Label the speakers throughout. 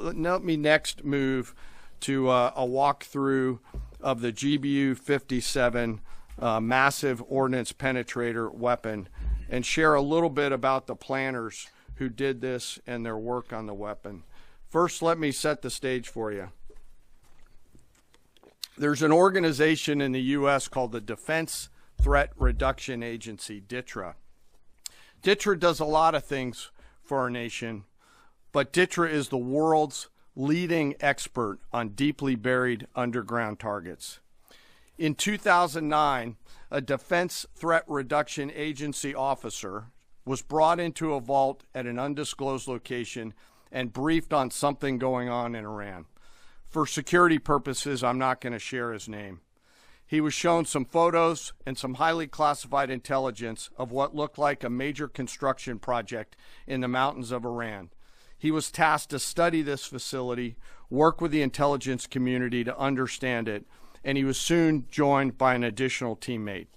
Speaker 1: let me next move to a walkthrough of the GBU-57 massive ordnance penetrator weapon and share a little bit about the planners who did this and their work on the weapon. First, let me set the stage for you. There's an organization in the U.S. called the Defense Threat Reduction Agency, DTRA. DTRA does a lot of things for our nation, but DTRA is the world's leading expert on deeply buried underground targets. In 2009, a Defense Threat Reduction Agency officer was brought into a vault at an undisclosed location and briefed on something going on in Iran. For security purposes, I'm not going to share his name. He was shown some photos and some highly classified intelligence of what looked like a major construction project in the mountains of Iran. He was tasked to study this facility, work with the intelligence community to understand it, and he was soon joined by an additional teammate.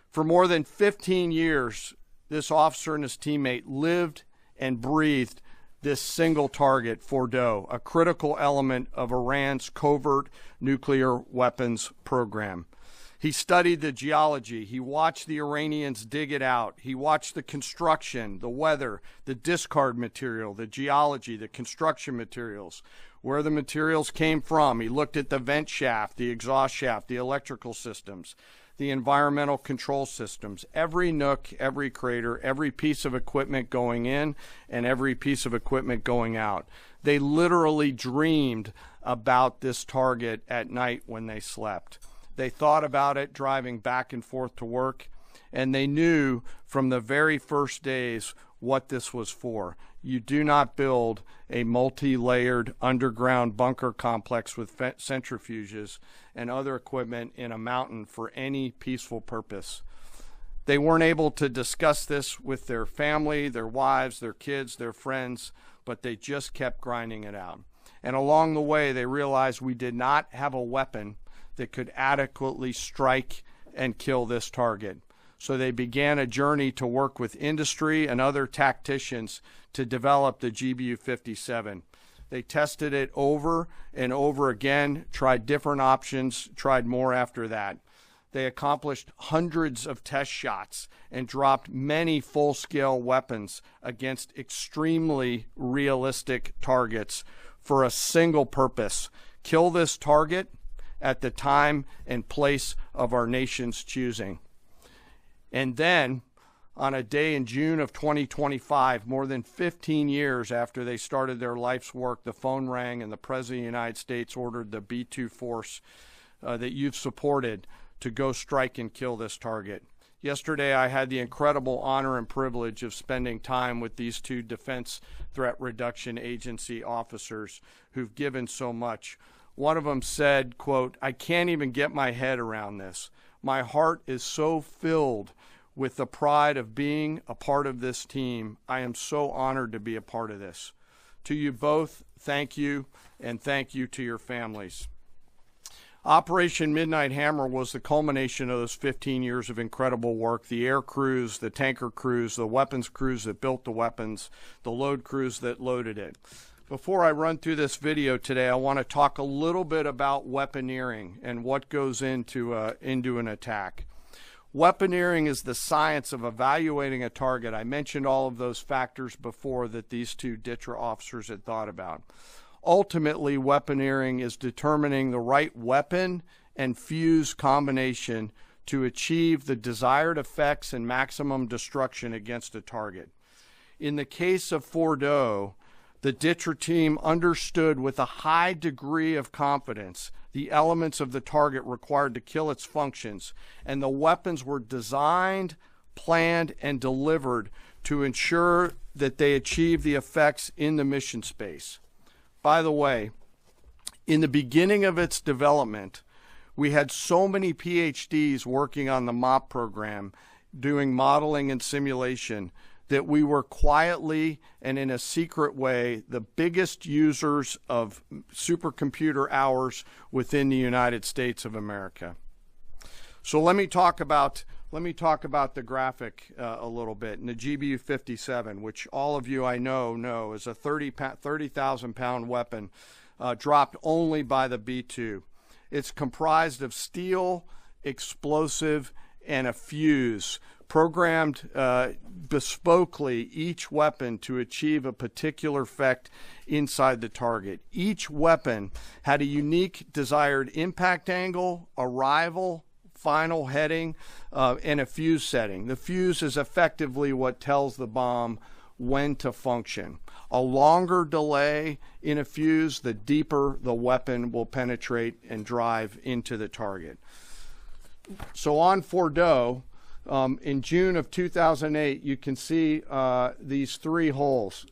Speaker 1: For more than 15 years, this officer and his teammate lived and breathed this single target, Fordow, a critical element of Iran's covert nuclear weapons program. He studied the geology. He watched the Iranians dig it out. He watched the construction, the weather, the discard material, the geology, the construction materials, where the materials came from. He looked at the vent shaft, the exhaust shaft, the electrical systems, the environmental control systems, every nook, every crater, every piece of equipment going in and every piece of equipment going out. They literally dreamed about this target at night when they slept. They thought about it driving back and forth to work, and they knew from the very first days what this was for. You do not build a multi-layered underground bunker complex with centrifuges and other equipment in a mountain for any peaceful purpose. They weren't able to discuss this with their family, their wives, their kids, their friends, but they just kept grinding it out. And along the way, they realized we did not have a weapon that could adequately strike and kill this target. So they began a journey to work with industry and other tacticians to develop the GBU-57. They tested it over and over again, tried different options, tried more after that. They accomplished hundreds of test shots and dropped many full-scale weapons against extremely realistic targets for a single purpose: kill this target at the time and place of our nation's choosing. And then, on a day in June of 2025, more than 15 years after they started their life's work, the phone rang and the President of the United States ordered the B-2 force that you've supported to go strike and kill this target. Yesterday, I had the incredible honor and privilege of spending time with these two Defense Threat Reduction Agency officers who've given so much. One of them said, quote, "I can't even get my head around this. My heart is so filled with the pride of being a part of this team. I am so honored to be a part of this." To you both, thank you, and thank you to your families. Operation Midnight Hammer was the culmination of those 15 years of incredible work. The air crews, the tanker crews, the weapons crews that built the weapons, the load crews that loaded it. Before I run through this video today, I want to talk a little bit about weaponeering and what goes into an attack. Weaponeering is the science of evaluating a target. I mentioned all of those factors before that these two DTRA officers had thought about. Ultimately, weaponeering is determining the right weapon and fuse combination to achieve the desired effects and maximum destruction against a target. In the case of Fordow, the DTRA team understood with a high degree of confidence the elements of the target required to kill its functions, and the weapons were designed, planned, and delivered to ensure that they achieve the effects in the mission space. By the way, in the beginning of its development, we had so many PhDs working on the MOP program, doing modeling and simulation, that we were quietly and in a secret way the biggest users of supercomputer hours within the United States of America. So let me talk about let me talk about the graphic a little bit. And the GBU-57, which all of you I know is a 30,000 pound weapon dropped only by the B-2. It's comprised of steel, explosive, and a fuse, programmed bespokely each weapon to achieve a particular effect inside the target. Each weapon had a unique desired impact angle, arrival, final heading, and a fuse setting. The fuse is effectively what tells the bomb when to function. A longer delay in a fuse, the deeper the weapon will penetrate and drive into the target. So on Fordow, in June of 2008, you can see these 3 holes.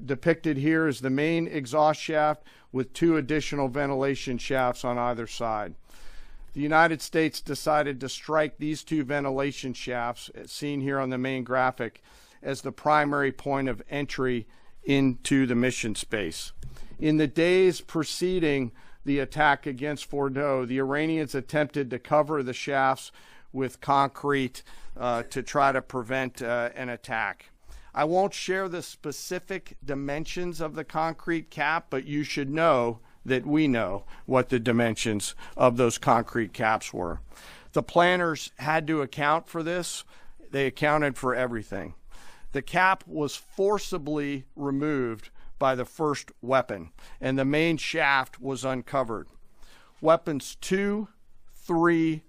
Speaker 1: Depicted here is the main exhaust shaft with 2 additional ventilation shafts on either side. The United States decided to strike these 2 ventilation shafts, seen here on the main graphic, as the primary point of entry into the mission space. In the days preceding the attack against Fordow, the Iranians attempted to cover the shafts with concrete to try to prevent an attack. I won't share the specific dimensions of the concrete cap, but you should know that we know what the dimensions of those concrete caps were. The planners had to account for this. They accounted for everything. The cap was forcibly removed by the first weapon, and the main shaft was uncovered. Weapons 2, 3,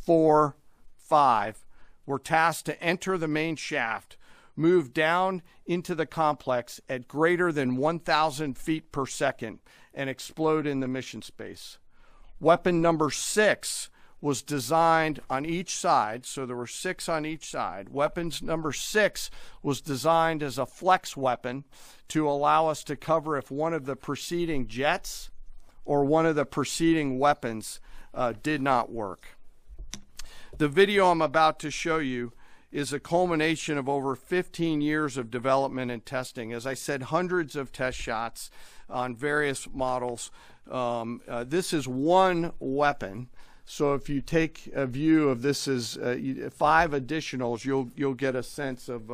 Speaker 1: 4, 5 were tasked to enter the main shaft, move down into the complex at greater than 1,000 feet per second, and explode in the mission space. Weapon number 6 was designed on each side, so there were 6 on each side. Weapons number 6 was designed as a flex weapon to allow us to cover if one of the preceding jets or one of the preceding weapons did not work. The video I'm about to show you is a culmination of over 15 years of development and testing. As I said, hundreds of test shots on various models. This is one weapon. So if you take a view of this as 5 additionals, you'll get a sense of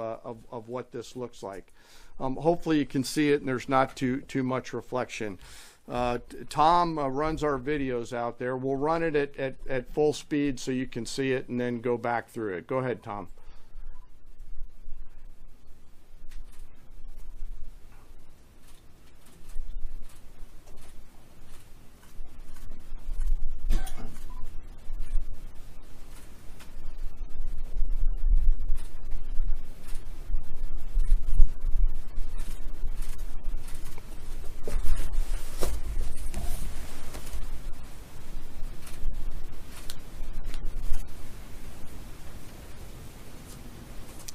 Speaker 1: what this looks like. Hopefully you can see it and there's not too much reflection. Tom runs our videos out there. We'll run it at full speed so you can see it and then go back through it. Go ahead, Tom.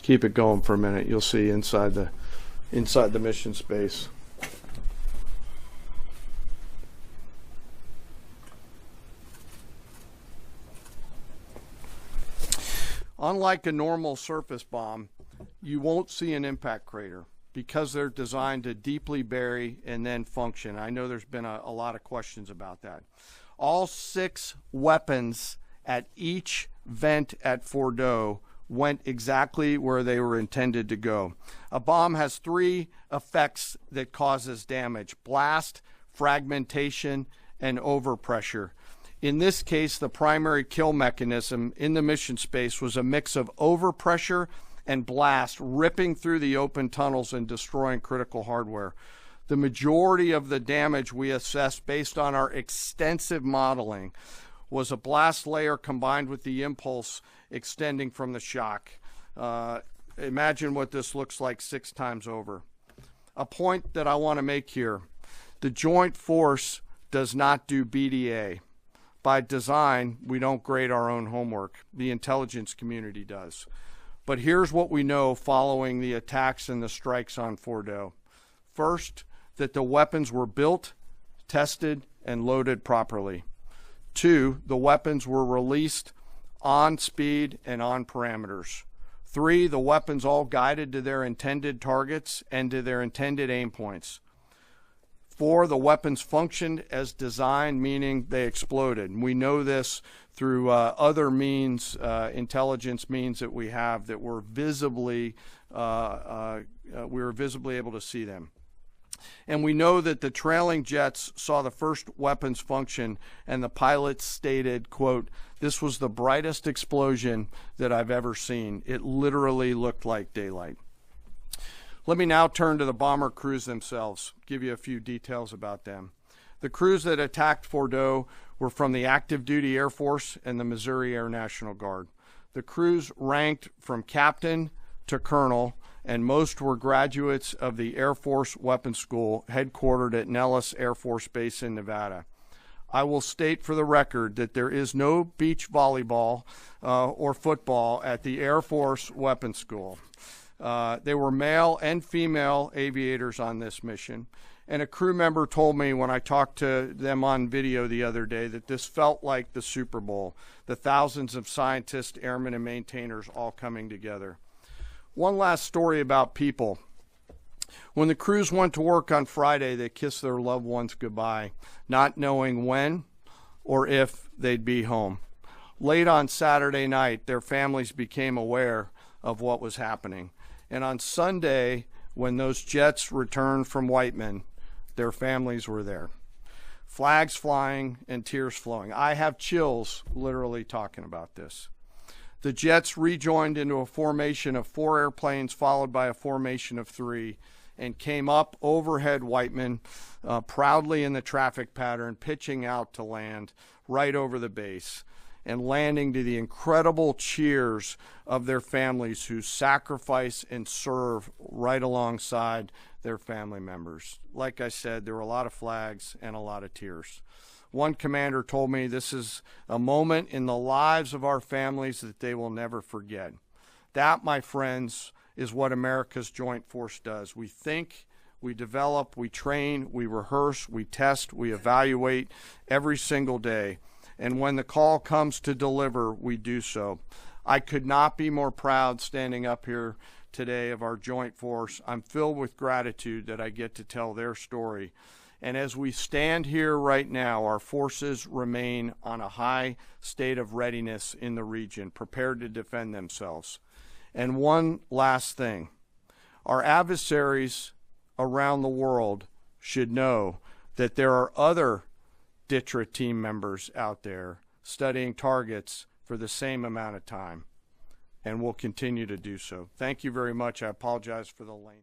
Speaker 1: Keep it going for a minute. You'll see inside the mission space. Unlike a normal surface bomb, you won't see an impact crater because they're designed to deeply bury and then function. I know there's been a lot of questions about that. All 6 weapons at each vent at Fordow went exactly where they were intended to go. A bomb has 3 effects that causes damage: blast, fragmentation, and overpressure. In this case, the primary kill mechanism in the mission space was a mix of overpressure and blast, ripping through the open tunnels and destroying critical hardware. The majority of the damage we assessed based on our extensive modeling was a blast layer combined with the impulse extending from the shock. Imagine what this looks like 6 times over. A point that I want to make here: the joint force does not do BDA. By design, we don't grade our own homework. The intelligence community does. But here's what we know following the attacks and the strikes on Fordow. First, that the weapons were built, tested, and loaded properly. 2, the weapons were released on speed and on parameters. 3, the weapons all guided to their intended targets and to their intended aim points. 4, the weapons functioned as designed, meaning they exploded. And we know this through other means, intelligence means that we have, that were visibly, we were visibly able to see them. And we know that the trailing jets saw the first weapons function, and the pilots stated, quote, "This was the brightest explosion that I've ever seen. It literally looked like daylight." Let me now turn to the bomber crews themselves, give you a few details about them. The crews that attacked Fordow were from the active duty Air Force and the Missouri Air National Guard. The crews ranked from captain to colonel, and most were graduates of the Air Force Weapons School headquartered at Nellis Air Force Base in Nevada. I will state for the record that there is no beach volleyball or football at the Air Force Weapons School. There were male and female aviators on this mission, and a crew member told me when I talked to them on video the other day that this felt like the Super Bowl, the thousands of scientists, airmen, and maintainers all coming together. One last story about people. When the crews went to work on Friday, they kissed their loved ones goodbye, not knowing when or if they'd be home. Late on Saturday night, their families became aware of what was happening. And on Sunday, when those jets returned from Whiteman, their families were there. Flags flying and tears flowing. I have chills literally talking about this. The jets rejoined into a formation of 4 airplanes followed by a formation of 3 and came up overhead Whiteman, proudly in the traffic pattern, pitching out to land right over the base and landing to the incredible cheers of their families who sacrifice and serve right alongside their family members. Like I said, there were a lot of flags and a lot of tears. One commander told me this is a moment in the lives of our families that they will never forget. That, my friends, is what America's Joint Force does. We think, we develop, we train, we rehearse, we test, we evaluate every single day. And when the call comes to deliver, we do so. I could not be more proud standing up here today of our Joint Force. I'm filled with gratitude that I get to tell their story. And as we stand here right now, our forces remain on a high state of readiness in the region, prepared to defend themselves. And one last thing, our adversaries around the world should know that there are other DTRA team members out there studying targets for the same amount of time, and will continue to do so. Thank you very much. I apologize for the length.